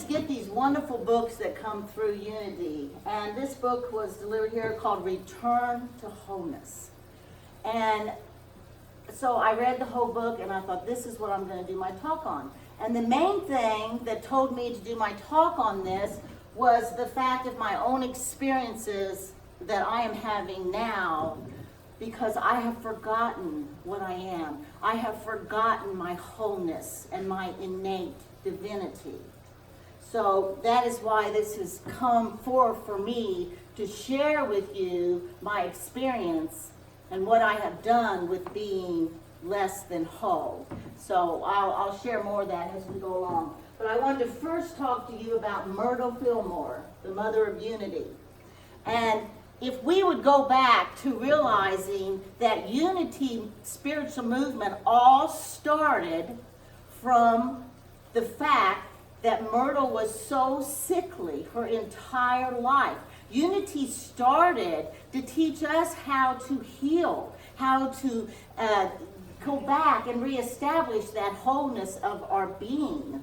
always get these wonderful books that come through Unity. And this book was delivered here called Return to Wholeness. And so I read the whole book and I thought, this is what I'm going to do my talk on. And the main thing that told me to do my talk on this was the fact of my own experiences that I am having now, because I have forgotten what I am. I have forgotten my wholeness and my innate divinity. So that is why this has come forth for me to share with you my experience and what I have done with being less than whole. So I'll share more of that as we go along. But I wanted to first talk to you about Myrtle Fillmore, the mother of Unity. And if we would go back to realizing that Unity spiritual movement all started from the fact that Myrtle was so sickly her entire life. Unity started to teach us how to heal, how to go back and reestablish that wholeness of our being.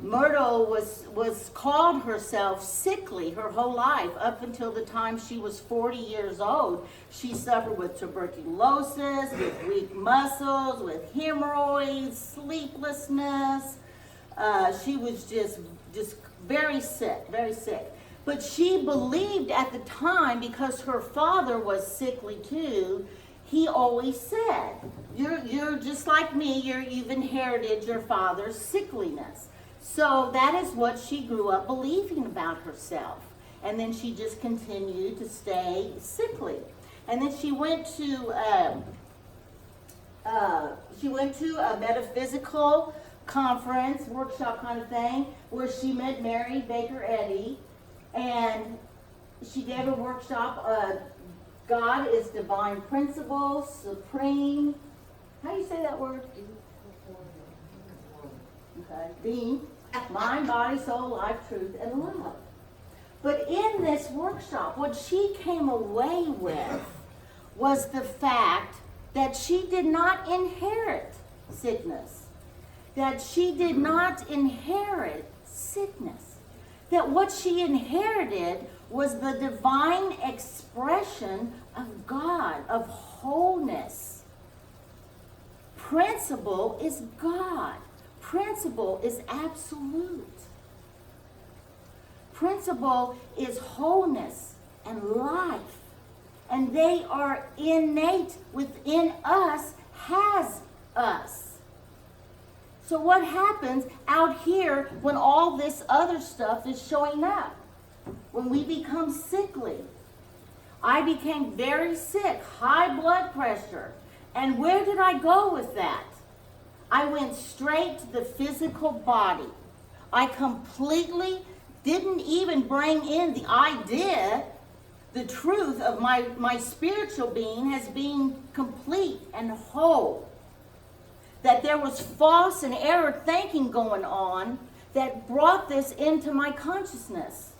Myrtle was called herself sickly her whole life up until the time she was 40 years old. She suffered with tuberculosis, with weak muscles, with hemorrhoids, sleeplessness. She was just very sick, very sick. But she believed at the time, because her father was sickly too, he always said, you're just like me, you've inherited your father's sickliness. So that is what she grew up believing about herself. And then she just continued to stay sickly. And then she went to a metaphysical conference, workshop kind of thing, where she met Mary Baker Eddy. And she gave a workshop, God is divine principle, supreme. How do you say that word? Okay. Being, mind, body, soul, life, truth, and love. But in this workshop, what she came away with was the fact that she did not inherit sickness. That she did not inherit sickness. That what she inherited was the divine expression of God, of wholeness. Principle is God. Principle is absolute. Principle is wholeness and life. And they are innate within us, has us. So what happens out here when all this other stuff is showing up? When we become sickly. I became very sick, high blood pressure. And where did I go with that? I went straight to the physical body. I completely didn't even bring in the idea, the truth of my spiritual being as being complete and whole. That there was false and error thinking going on that brought this into my consciousness.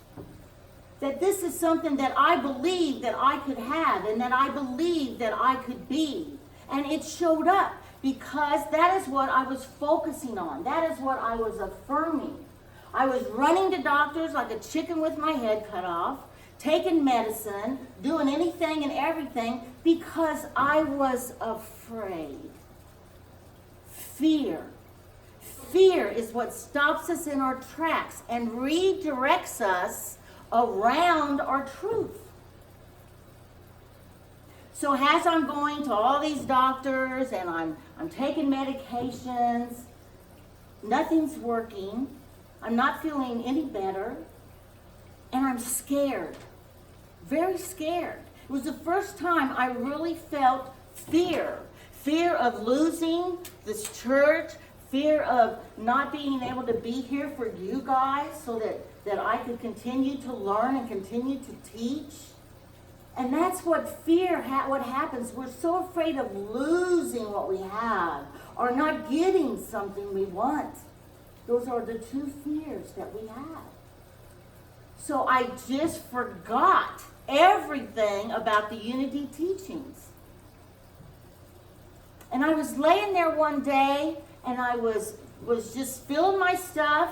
That this is something that I believed that I could have and that I believed that I could be. And it showed up because that is what I was focusing on. That is what I was affirming. I was running to doctors like a chicken with my head cut off, taking medicine, doing anything and everything because I was afraid. Fear. Fear is what stops us in our tracks and redirects us around our truth. So as I'm going to all these doctors and I'm taking medications, nothing's working. I'm not feeling any better. And I'm scared. Very scared. It was the first time I really felt fear. Fear of losing this church. Fear of not being able to be here for you guys so that I could continue to learn and continue to teach. And that's what fear, what happens. We're so afraid of losing what we have or not getting something we want. Those are the two fears that we have. So I just forgot everything about the Unity teachings. And I was laying there one day and I was just filling my stuff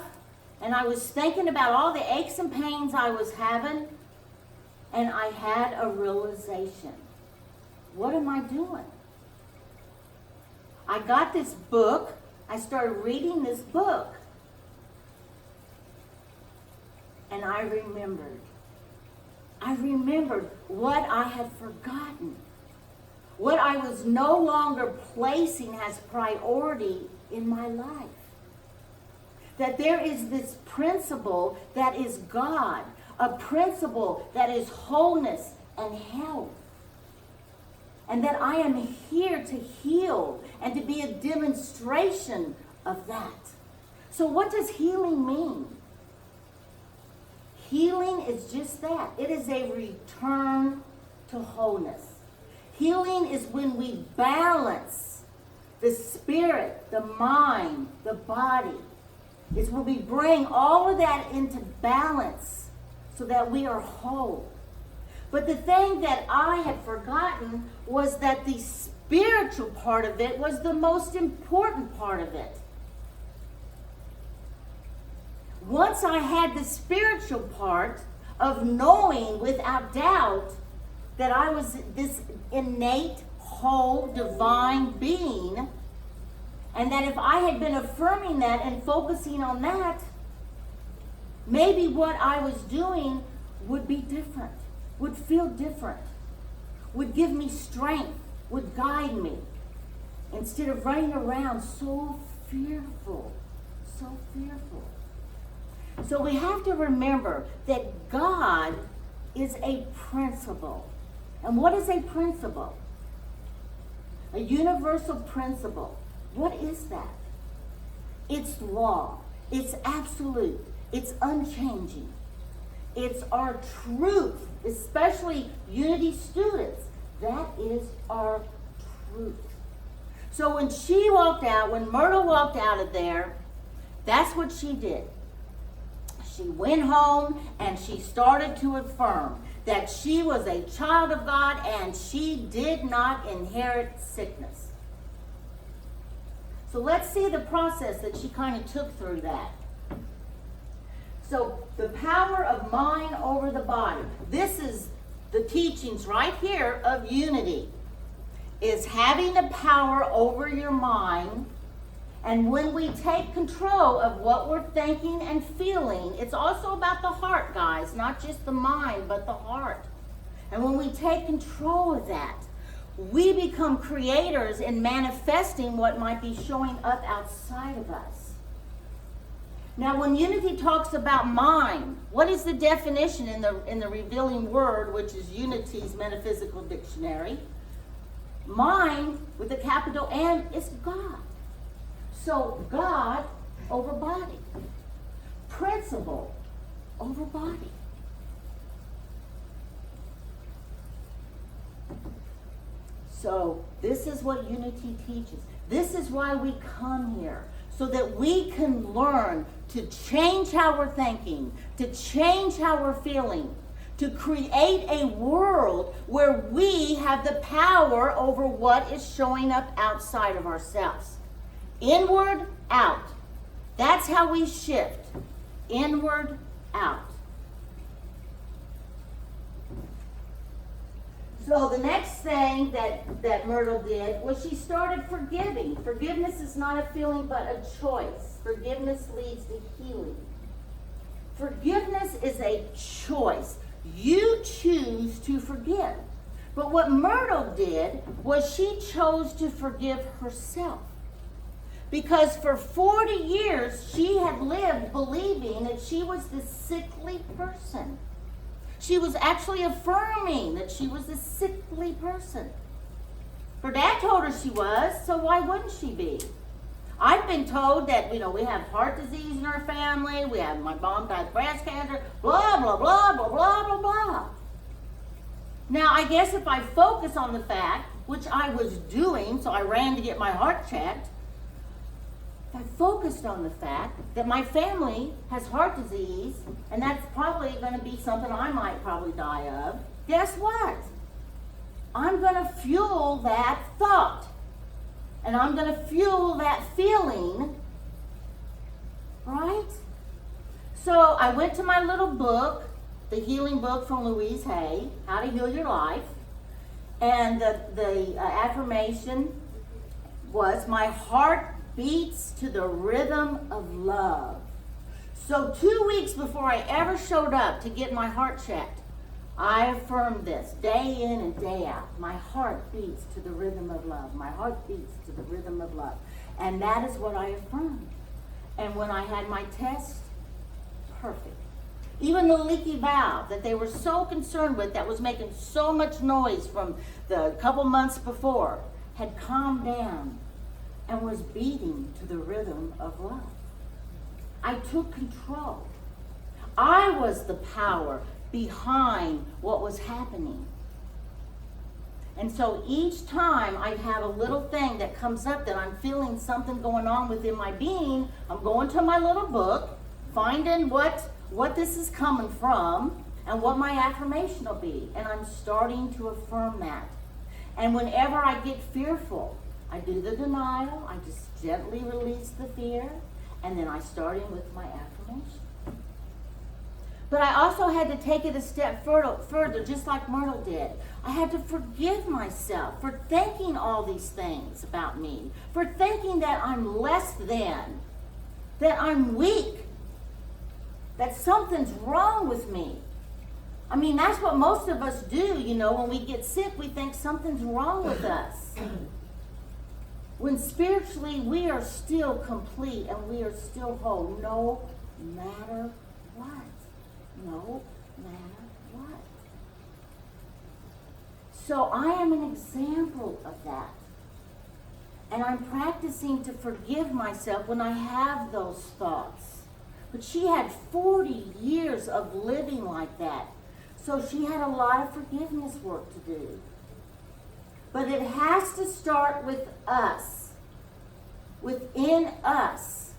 And I was thinking about all the aches and pains I was having, and I had a realization. What am I doing? I got this book. I started reading this book. And I remembered. I remembered what I had forgotten. What I was no longer placing as priority in my life. That there is this principle that is God. A principle that is wholeness and health. And that I am here to heal and to be a demonstration of that. So what does healing mean? Healing is just that. It is a return to wholeness. Healing is when we balance the spirit, the mind, the body. It's when we bring all of that into balance so that we are whole. But the thing that I had forgotten was that the spiritual part of it was the most important part of it. Once I had the spiritual part of knowing without doubt that I was this innate, whole, divine being, and that if I had been affirming that and focusing on that, maybe what I was doing would be different, would feel different, would give me strength, would guide me, instead of running around so fearful, so fearful. So we have to remember that God is a principle. And what is a principle? A universal principle. What is that? It's law. It's absolute. It's unchanging. It's our truth, especially Unity students. That is our truth. So when she walked out, when Myrtle walked out of there, that's what she did. She went home and she started to affirm that she was a child of God and she did not inherit sickness. So let's see the process that she kind of took through that. So the power of mind over the body. This is the teachings right here of unity. Is having the power over your mind. And when we take control of what we're thinking and feeling, it's also about the heart, guys, not just the mind, but the heart. And when we take control of that, we become creators in manifesting what might be showing up outside of us. Now, when Unity talks about mind, what is the definition in the Revealing Word, which is Unity's Metaphysical Dictionary? Mind, with a capital M, is God. So God over body. Principle over body. So this is what Unity teaches. This is why we come here. So that we can learn to change how we're thinking, to change how we're feeling, to create a world where we have the power over what is showing up outside of ourselves. Inward, out. That's how we shift. Inward, out. So the next thing that Myrtle did was she started forgiving. Forgiveness is not a feeling but a choice. Forgiveness leads to healing. Forgiveness is a choice. You choose to forgive. But what Myrtle did was she chose to forgive herself. Because for 40 years, she had lived believing that she was this sickly person. She was actually affirming that she was a sickly person. Her dad told her she was, so why wouldn't she be? I've been told that, we have heart disease in our family, my mom died of breast cancer, blah, blah, blah, blah, blah, blah, blah. Now, I guess if I focus on the fact, which I was doing, so I ran to get my heart checked, I focused on the fact that my family has heart disease, and that's probably going to be something I might probably die of. Guess what? I'm going to fuel that thought. And I'm going to fuel that feeling, right? So I went to my little book, the healing book from Louise Hay, How to Heal Your Life. And the affirmation was, my heart beats to the rhythm of love. So 2 weeks before I ever showed up to get my heart checked, I affirmed this day in and day out. My heart beats to the rhythm of love. My heart beats to the rhythm of love. And that is what I affirmed. And when I had my test, perfect. Even the leaky valve that they were so concerned with, that was making so much noise from the couple months before, had calmed down and was beating to the rhythm of love. I took control. I was the power behind what was happening. And so each time I have a little thing that comes up that I'm feeling something going on within my being, I'm going to my little book, finding what this is coming from and what my affirmation will be. And I'm starting to affirm that. And whenever I get fearful, I do the denial. I just gently release the fear. And then I start in with my affirmation. But I also had to take it a step further, just like Myrtle did. I had to forgive myself for thinking all these things about me, for thinking that I'm less than, that I'm weak, that something's wrong with me. I mean, that's what most of us do, you know. When we get sick, we think something's wrong with us. When spiritually, we are still complete and we are still whole, no matter what. No matter what. So I am an example of that. And I'm practicing to forgive myself when I have those thoughts. But she had 40 years of living like that. So she had a lot of forgiveness work to do. But it has to start with us, within us,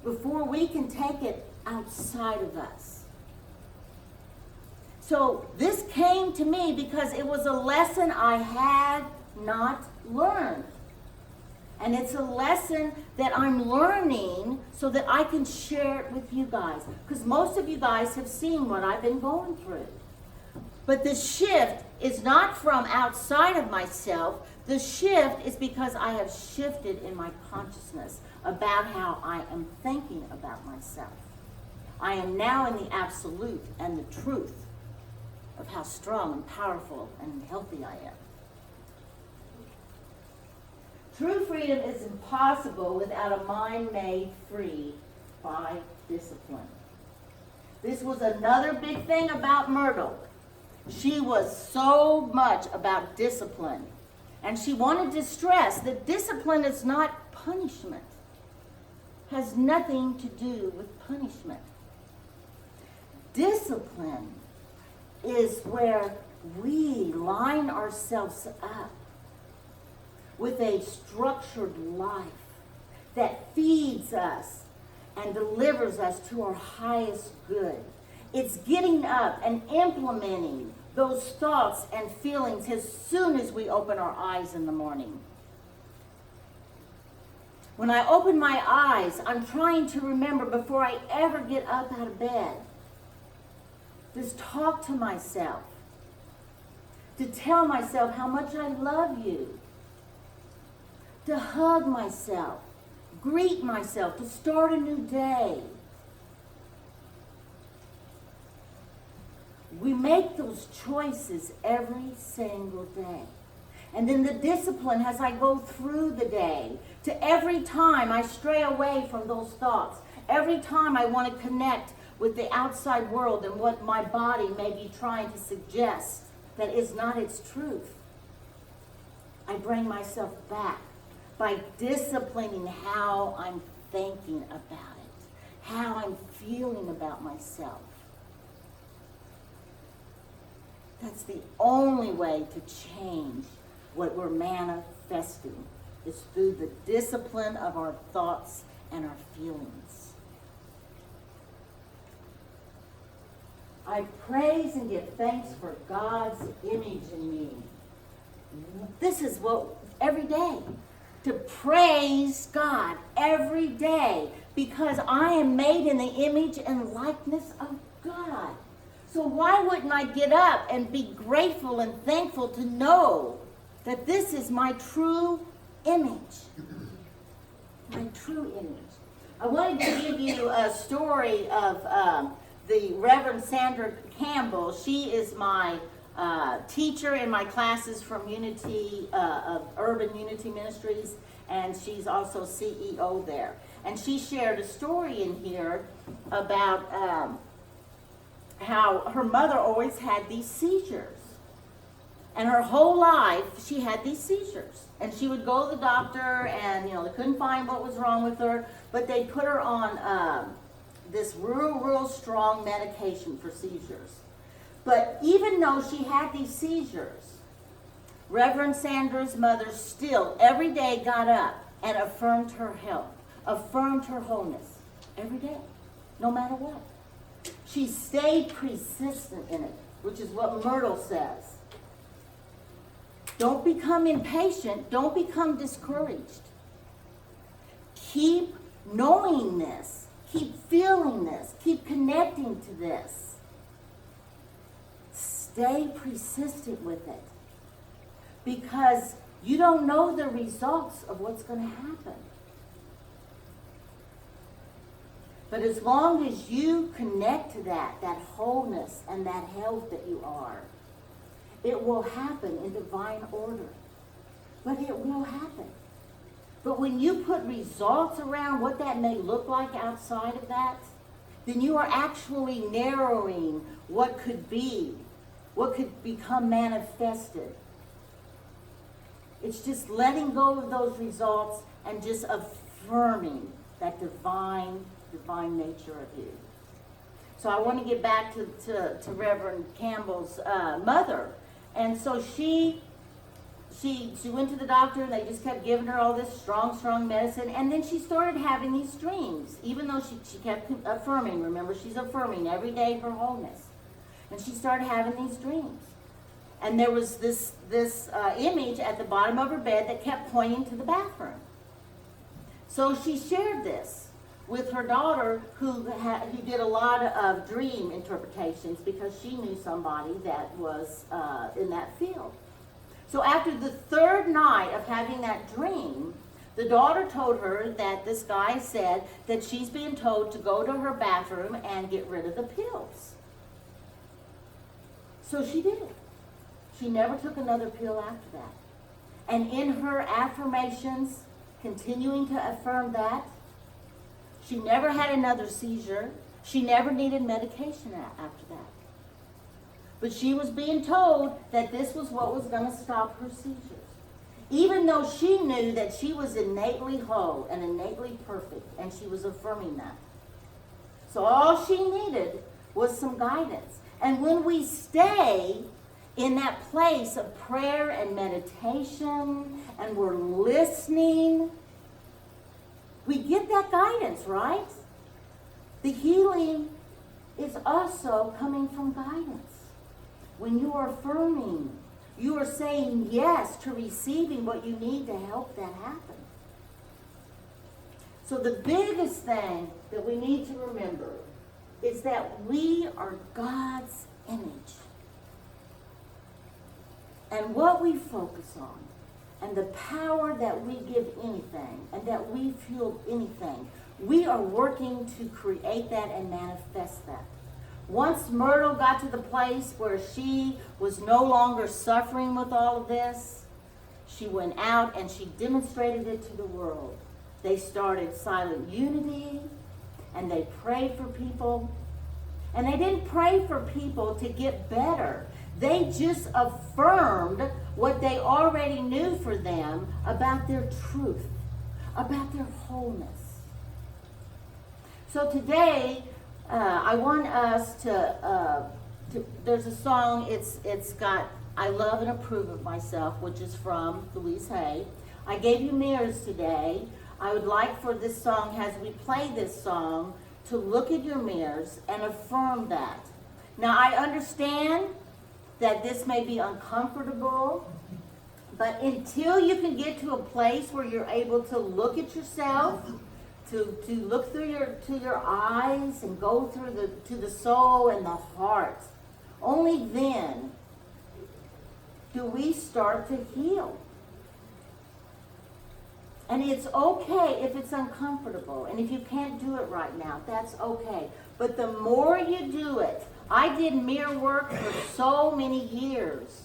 before we can take it outside of us. So this came to me because it was a lesson I had not learned. And it's a lesson that I'm learning so that I can share it with you guys. Because most of you guys have seen what I've been going through. But the shift is not from outside of myself. The shift is because I have shifted in my consciousness about how I am thinking about myself. I am now in the absolute and the truth of how strong and powerful and healthy I am. True freedom is impossible without a mind made free by discipline. This was another big thing about Myrtle. She was so much about discipline. And she wanted to stress that discipline is not punishment. Has nothing to do with punishment. Discipline is where we line ourselves up with a structured life that feeds us and delivers us to our highest good. It's getting up and implementing those thoughts and feelings as soon as we open our eyes in the morning. When I open my eyes, I'm trying to remember before I ever get up out of bed. Just talk to myself. To tell myself how much I love you. To hug myself. Greet myself. To start a new day. We make those choices every single day. And then the discipline as I go through the day, to every time I stray away from those thoughts, every time I want to connect with the outside world and what my body may be trying to suggest that is not its truth, I bring myself back by disciplining how I'm thinking about it, how I'm feeling about myself. That's the only way to change what we're manifesting, is through the discipline of our thoughts and our feelings. I praise and give thanks for God's image in me. This is what, every day, to praise God every day, because I am made in the image and likeness of God. So why wouldn't I get up and be grateful and thankful to know that this is my true image? My true image. I wanted to give you a story of the Reverend Sandra Campbell. She is my teacher in my classes from Unity, of Urban Unity Ministries, and she's also CEO there. And she shared a story in here about how her mother always had these seizures. And her whole life, she had these seizures. And she would go to the doctor, and they couldn't find what was wrong with her, but they put her on this real strong medication for seizures. But even though she had these seizures, Reverend Sandra's mother still every day got up and affirmed her health, affirmed her wholeness every day, no matter what. She stayed persistent in it, which is what Myrtle says. Don't become impatient. Don't become discouraged. Keep knowing this. Keep feeling this. Keep connecting to this. Stay persistent with it. Because you don't know the results of what's going to happen. But as long as you connect to that wholeness and that health that you are, it will happen in divine order. But it will happen. But when you put results around what that may look like outside of that, then you are actually narrowing what could be, what could become manifested. It's just letting go of those results and just affirming that divine nature of you. So I want to get back to Reverend Campbell's mother. And so she went to the doctor, and they just kept giving her all this strong medicine. And then she started having these dreams, even though she kept affirming. Remember, she's affirming every day for wholeness. And she started having these dreams. And there was this image at the bottom of her bed that kept pointing to the bathroom. So she shared this with her daughter, who did a lot of dream interpretations, because she knew somebody that was in that field. So after the third night of having that dream, the daughter told her that this guy said that she's being told to go to her bathroom and get rid of the pills. So she did it. She never took another pill after that. And in her affirmations, continuing to affirm that, she never had another seizure. She never needed medication after that. But she was being told that this was what was going to stop her seizures. Even though she knew that she was innately whole and innately perfect, and she was affirming that. So all she needed was some guidance. And when we stay in that place of prayer and meditation, and we're listening, we get that guidance, right? The healing is also coming from guidance. When you are affirming, you are saying yes to receiving what you need to help that happen. So the biggest thing that we need to remember is that we are God's image. And what we focus on, and the power that we give anything, and that we fuel anything, we are working to create that and manifest that. Once Myrtle got to the place where she was no longer suffering with all of this, she went out and she demonstrated it to the world. They started Silent Unity, and they prayed for people. And they didn't pray for people to get better. They just affirmed what they already knew for them about their truth, about their wholeness. So today, I want us to there's a song, it's got I Love and Approve of Myself, which is from Louise Hay. I gave you mirrors today. I would like for this song, as we play this song, to look at your mirrors and affirm that. Now, I understand that this may be uncomfortable, but until you can get to a place where you're able to look at yourself, to look through your eyes and go through to the soul and the heart. Only then do we start to heal. And it's okay if it's uncomfortable. And if you can't do it right now, that's okay. But the more you do it, I did mirror work for so many years.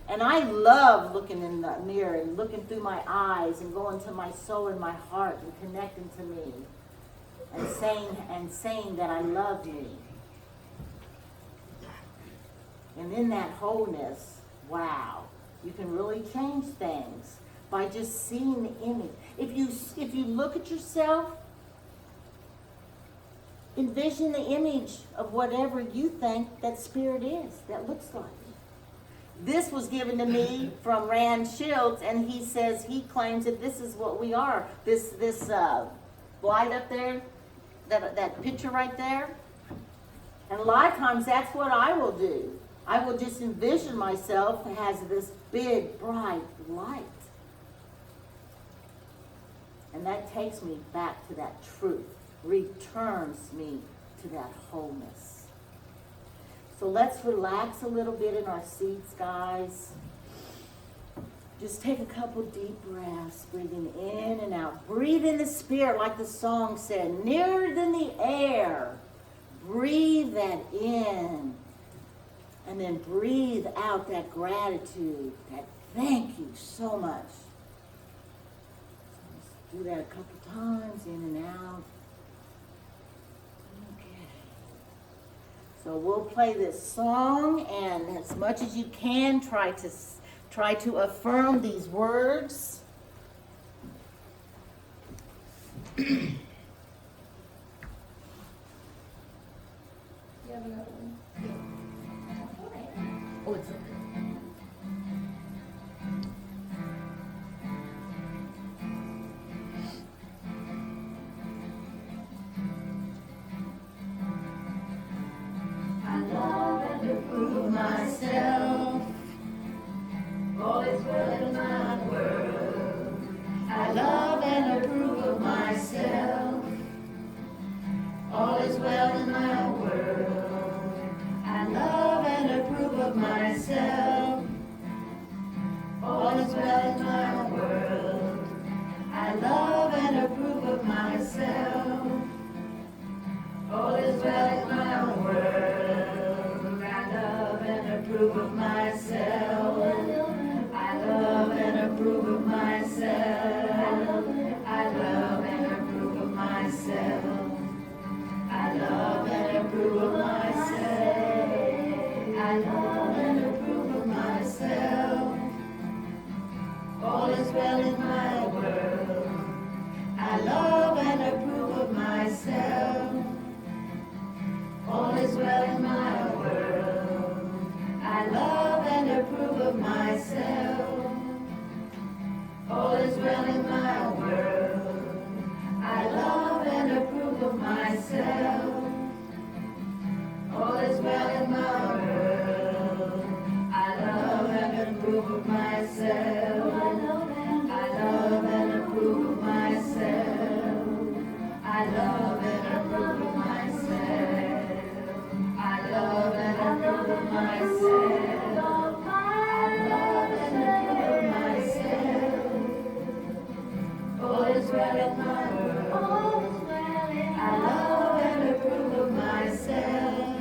And I love looking in the mirror and looking through my eyes and going to my soul and my heart and connecting to me and saying that I love me. And in that wholeness, wow, you can really change things by just seeing the image. If you look at yourself, envision the image of whatever you think that spirit is, that looks like. This was given to me from Rand Shields, and he claims that this is what we are. This light up there, that picture right there. And a lot of times that's what I will do. I will just envision myself as this big, bright light. And that takes me back to that truth, returns me to that wholeness. So let's relax a little bit in our seats, guys. Just take a couple deep breaths, breathing in and out. Breathe in the spirit, like the song said, nearer than the air. Breathe that in. And then breathe out that gratitude, that thank you so much. So let's do that a couple times, in and out. So we'll play this song, and as much as you can, try to affirm these words. You have another one? Oh, it's okay. Myself, all is well in my world. I love and approve of myself. All is well in my world. I love and approve of myself. All is well in my world. I love and approve of myself. All is well in my world. Approve of myself. I love and approve of myself. I love and approve of myself. I love and approve of myself. I love and approve of myself. All is well in my world. I love and approve of myself. All is well in my world. I love and approve of myself. All is well in my world. I love and approve of myself. All is well in my world. I love and approve of myself. I love and approve of myself. I love and approve of myself. I love and approve of myself. All is well in my world. I love and approve of myself.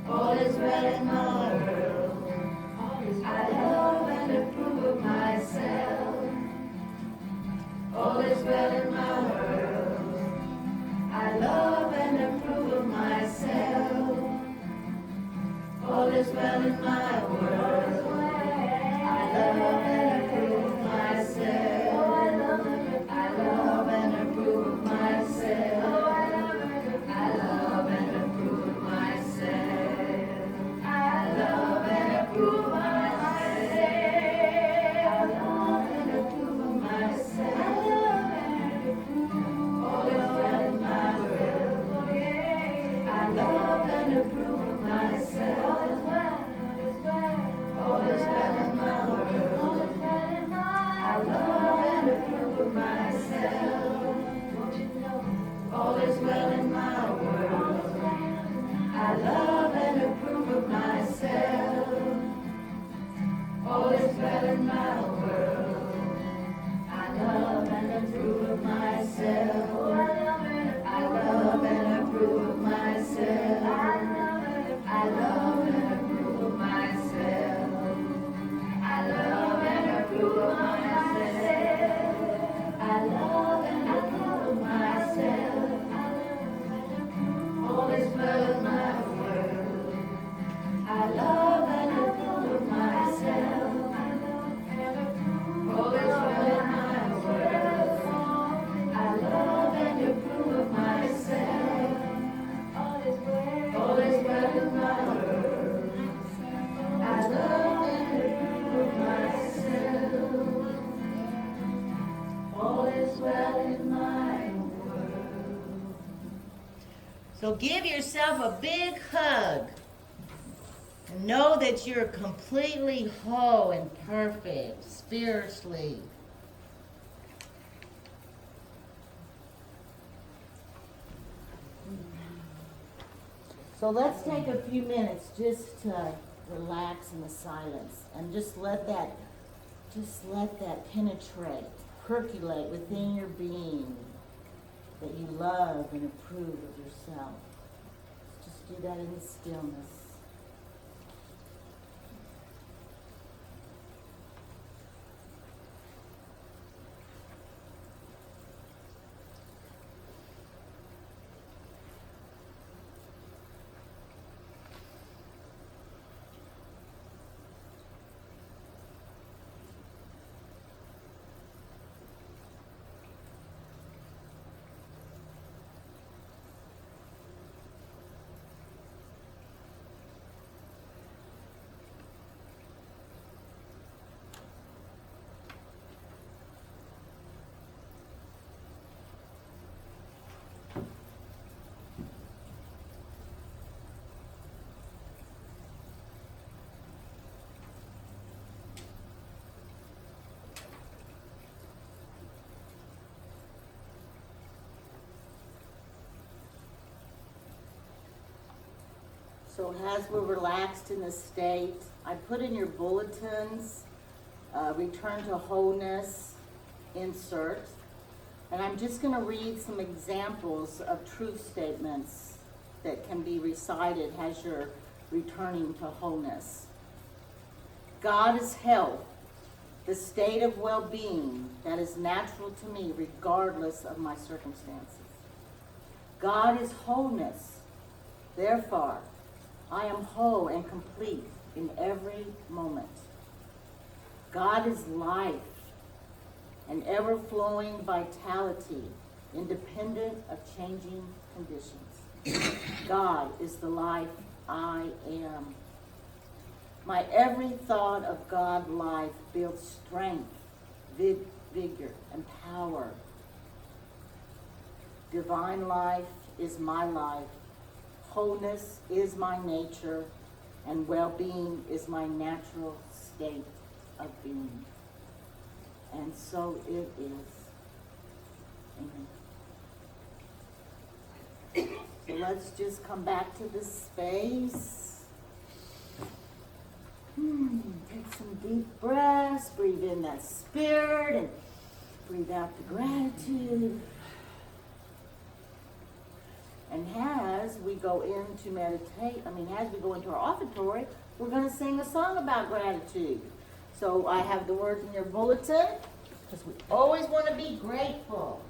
All is well in my world. I love and approve of myself. All is well in my world. So give yourself a big hug. And know that you're completely whole and perfect spiritually. So let's take a few minutes just to relax in the silence and just let that penetrate, percolate within your being, that you love and approve of yourself. Just do that in the stillness. So as we're relaxed in this state, I put in your bulletins, Return to Wholeness insert. And I'm just going to read some examples of truth statements that can be recited as you're returning to wholeness. God is health, the state of well-being that is natural to me regardless of my circumstances. God is wholeness. Therefore, I am whole and complete in every moment. God is life, an ever-flowing vitality, independent of changing conditions. God is the life I am. My every thought of God life builds strength, vigor, and power. Divine life is my life. Wholeness is my nature, and well-being is my natural state of being. And so it is. Amen. So let's just come back to this space. Take some deep breaths, breathe in that spirit, and breathe out the gratitude. And as we go into as we go into our offertory, we're going to sing a song about gratitude. So I have the words in your bulletin, because we always want to be grateful.